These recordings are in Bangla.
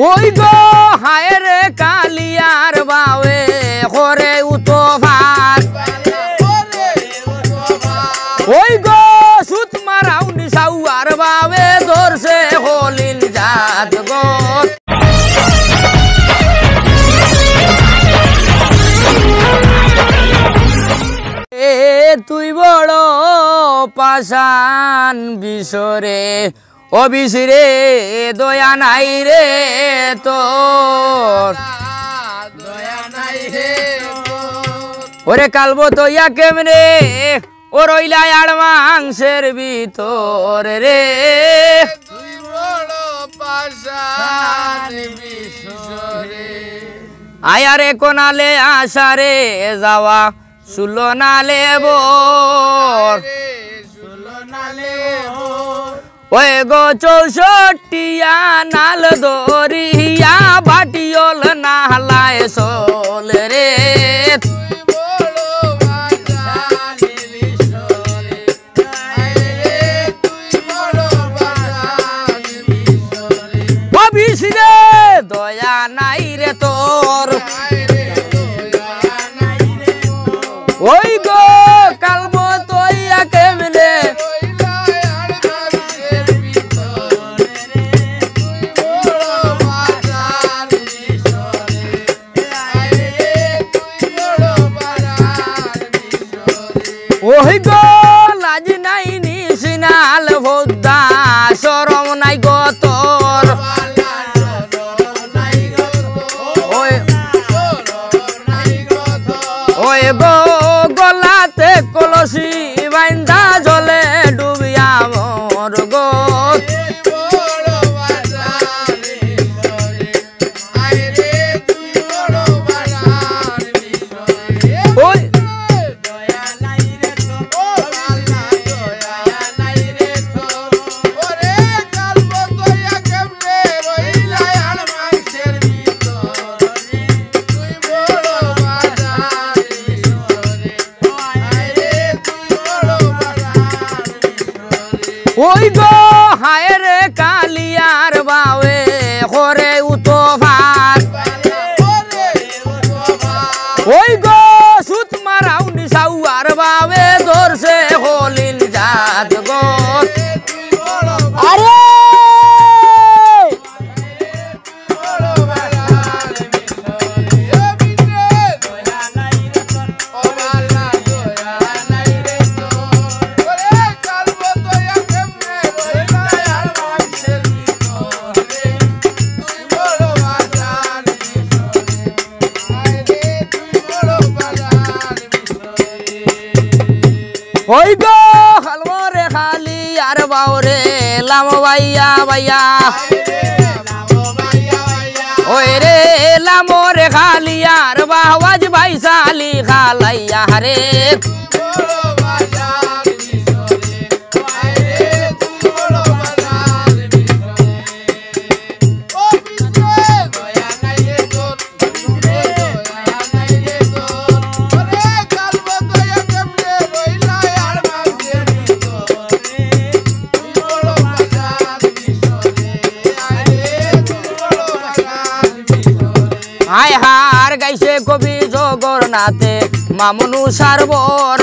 ওই গো হায় রে কালিয়ার বাওয়ে করে উতোভার ওই গো সুত মারাও নিসাউয়ার বাওয়ে ধরছে হলিল জাত গো তুই বড় পাষাণ বিশরে ও বিশরে দয়া নাই রে তোর ওরে কালবো তৈয়া কেমনে ও রইলা আর মাংসের ভিতর রে তুই বড় পাষাণ বিশরে আয়ারে কোনালে আশারে যাওয়া সুলো নালে বোর ওই গো 64 নাল দরিয়া বাটিওল নালায় সোল রে বিশরে দয়া নাই রে তোর ওই গো কালবো তৈয়া কেমনে ওই গো লাজ নাই নিশিনাল ভোদ্দা শরম নাই গো তোর ওই গো গলাতে কলসি বাইন্দা জলে ডুবিয়া মোর গো ওই গো হায় রে কালিয়ার বাওয়ে করে উতোভার ওই গো সুত মারাও নিসাউয়ার বাওয়ে ধরছে হলিল জাত গো আরে ওই গো হালমরে খালি আর বাউরে লাম ভাইয়া ভাইয়া ওই রে লামরে খালি আর বাওয়াজ ভাই সালি খালাইয়া রে হায় হার গাইছে কবি জগন্নাথে মামনু সারবর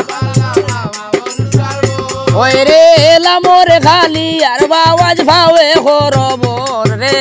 ওই রে লামরে খালি আর বাওয়াজ ভাবে খরবর রে